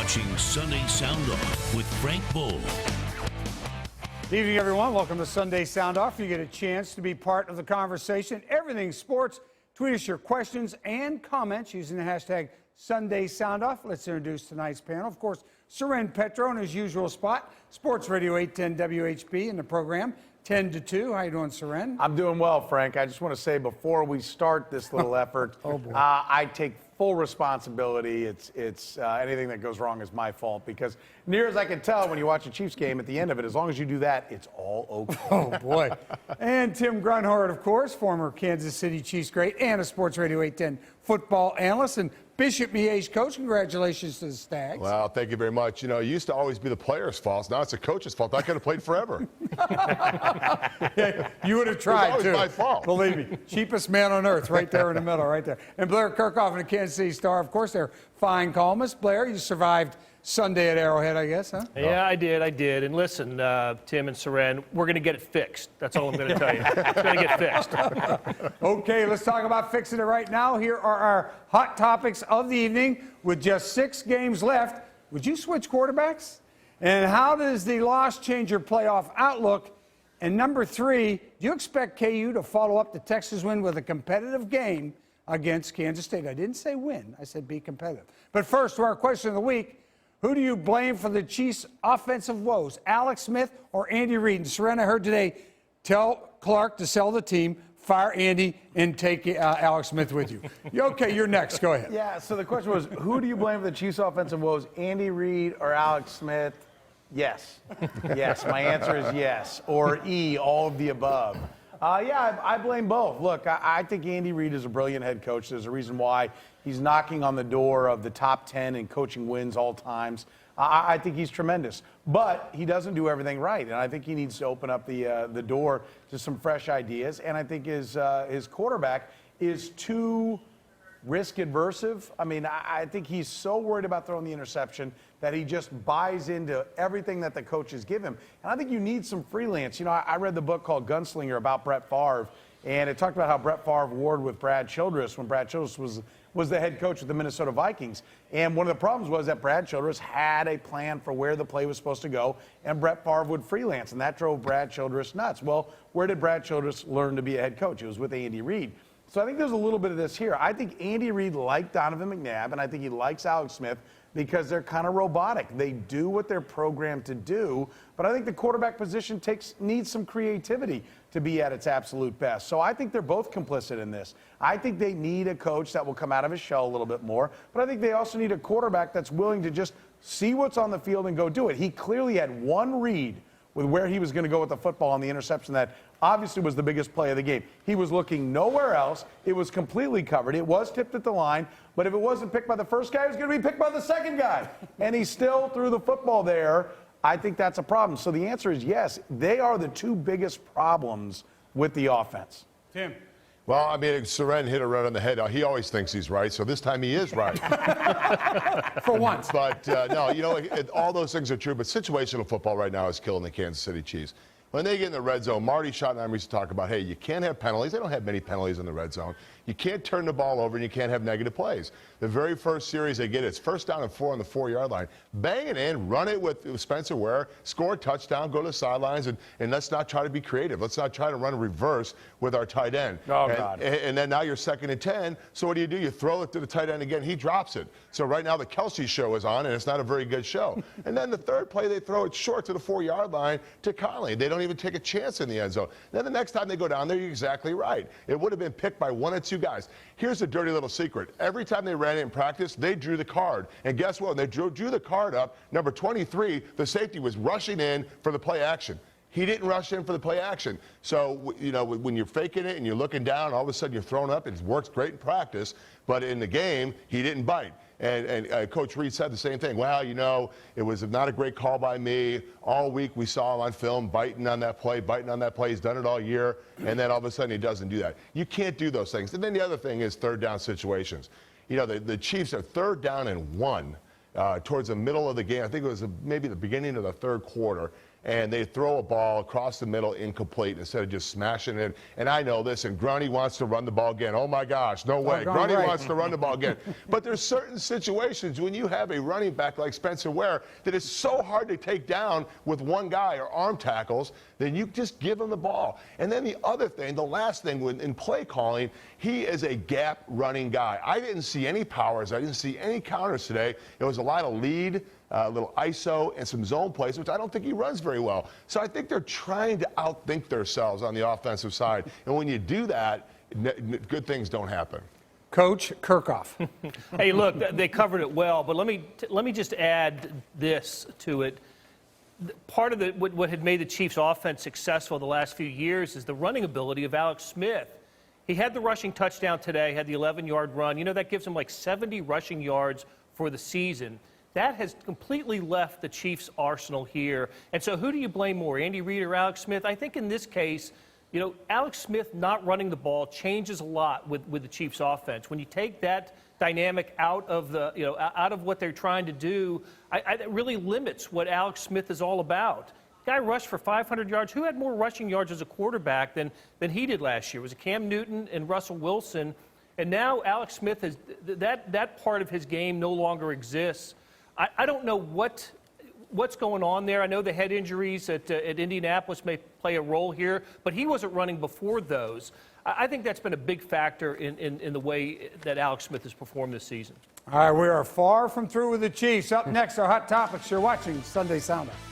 watching Sunday Sound Off with Frank Bull. Good evening, everyone. Welcome to Sunday Sound Off. You get a chance to be part of the conversation. Everything sports. Tweet us your questions and comments using the hashtag Sunday Sound Off. Let's introduce tonight's panel. Of course, Seren Petro in his usual spot. Sports Radio 810 WHB in the program 10 to 2. How you doing, Seren? I'm doing well, Frank. I just want to say before we start this little effort, Oh, boy. I take full responsibility. It's anything that goes wrong is my fault because near as I can tell when you watch a Chiefs game, at the end of it, as long as you do that, it's all okay. Oh, boy. And Tim Grunhard, of course, former Kansas City Chiefs great and a Sports Radio 810 football analyst and Bishop Miege coach. Congratulations to the Stags. Well, thank you very much. You know, it used to always be the player's fault. Now it's the coach's fault. I could have played forever. Yeah, you would have tried, It was always my fault. Believe me. Cheapest man on earth right there in the middle, right there. And Blair Kirchhoff and the Kansas City Star, of course, they're fine columnists. Blair, you survived Sunday at Arrowhead, I guess, huh? Yeah, I did. And listen, Tim and Seren, we're going to get it fixed. That's all I'm going to tell you. It's going to get fixed. Okay, let's talk about fixing it right now. Here are our hot topics of the evening. With just 6 games left, would you switch quarterbacks? And how does the loss change your playoff outlook? And number 3, do you expect KU to follow up the Texas win with a competitive game against Kansas State? I didn't say win. I said be competitive. But first, to our question of the week. Who do you blame for the Chiefs' offensive woes, Alex Smith or Andy Reid? And Seren, I heard today, tell Clark to sell the team, fire Andy, and take Alex Smith with you. Okay, you're next. Go ahead. Yeah, so the question was, who do you blame for the Chiefs' offensive woes, Andy Reid or Alex Smith? Yes. Yes, my answer is yes. Or E, all of the above. Yeah, I blame both. Look, I think Andy Reid is a brilliant head coach. There's a reason why he's knocking on the door of the top 10 in coaching wins all times. I think he's tremendous. But he doesn't do everything right, and I think he needs to open up the door to some fresh ideas. And I think his quarterback is too risk-aversive. I mean, I think he's so worried about throwing the interception that he just buys into everything that the coaches give him. And I think you need some freelance. You know, I read the book called Gunslinger about Brett Favre, and it talked about how Brett Favre warred with Brad Childress when Brad Childress was the head coach of the Minnesota Vikings. And one of the problems was that Brad Childress had a plan for where the play was supposed to go, and Brett Favre would freelance, and that drove Brad Childress nuts. Well, where did Brad Childress learn to be a head coach? It was with Andy Reid. So I think there's a little bit of this here. I think Andy Reid liked Donovan McNabb, and I think he likes Alex Smith because they're kind of robotic. They do what they're programmed to do, but I think the quarterback position needs some creativity to be at its absolute best. So I think they're both complicit in this. I think they need a coach that will come out of his shell a little bit more, but I think they also need a quarterback that's willing to just see what's on the field and go do it. He clearly had one read with where he was going to go with the football on the interception that obviously was the biggest play of the game. He was looking nowhere else. It was completely covered. It was tipped at the line, but if it wasn't picked by the first guy, it was going to be picked by the second guy. And he still threw the football there. I think that's a problem. So the answer is yes. They are the 2 biggest problems with the offense. Tim. Well, I mean, Seren hit it right on the head. He always thinks he's right, so this time he is right. For once. But, no, you know, all those things are true, but situational football right now is killing the Kansas City Chiefs. When they get in the red zone, Marty Schottenheimer used to talk about, hey, you can't have penalties. They don't have many penalties in the red zone. You can't turn the ball over, and you can't have negative plays. The very first series they get, it's first down and 4 on the 4-yard line. Bang it in, run it with Spencer Ware, score a touchdown, go to the sidelines, and let's not try to be creative. Let's not try to run a reverse with our tight end. Oh, God. And then now you're 2nd and 10, so what do? You throw it to the tight end again. He drops it. So right now the Kelsey show is on, and it's not a very good show. And then the third play, they throw it short to the 4-yard line to Conley. They don't even take a chance in the end zone. Then the next time they go down there, you're exactly right. It would have been picked by 1 or 2 guys. Here's a dirty little secret. Every time they ran it in practice, they drew the card. And guess what? When they drew the card up, number 23, the safety was rushing in for the play action. He didn't rush in for the play action. So, you know, when you're faking it and you're looking down, all of a sudden you're thrown up. It works great in practice, but in the game, he didn't bite. And Coach Reid said the same thing. Well, you know, it was not a great call by me. All week we saw him on film biting on that play. He's done it all year, and then all of a sudden he doesn't do that. You can't do those things. And then the other thing is 3rd down situations. You know, the Chiefs are 3rd down and 1 towards the middle of the game. I think it was maybe the beginning of the 3rd quarter. and they throw a ball across the middle incomplete instead of just smashing it. And I know this, and Grundy wants to run the ball again. Oh my gosh, no way. Grundy wants to run the ball again. But there's certain situations when you have a running back like Spencer Ware that is so hard to take down with one guy or arm tackles, then you just give him the ball. And then the other thing, the last thing in play calling, he is a gap running guy. I didn't see any powers. I didn't see any counters today. It was a lot of lead, a little ISO, and some zone plays, which I don't think he runs very well. So I think they're trying to outthink themselves on the offensive side. And when you do that, good things don't happen. Coach Kirchhoff. Hey, look, they covered it well, but let me just add this to it. Part of what had made the Chiefs' offense successful the last few years is the running ability of Alex Smith. He had the rushing touchdown today, had the 11-yard run. You know, that gives him like 70 rushing yards for the season. That has completely left the Chiefs' arsenal here. And so who do you blame more, Andy Reid or Alex Smith? I think in this case, you know, Alex Smith not running the ball changes a lot with the Chiefs' offense. When you take that dynamic out of out of what they're trying to do, it really limits what Alex Smith is all about. Guy rushed for 500 yards. Who had more rushing yards as a quarterback than he did last year? It was Cam Newton and Russell Wilson. And now Alex Smith has that part of his game no longer exists. I don't know what's going on there. I know the head injuries at Indianapolis may play a role here, but he wasn't running before those. I think that's been a big factor in the way that Alex Smith has performed this season. All right, we are far from through with the Chiefs. Up next, our Hot Topics. You're watching Sunday Sound Off.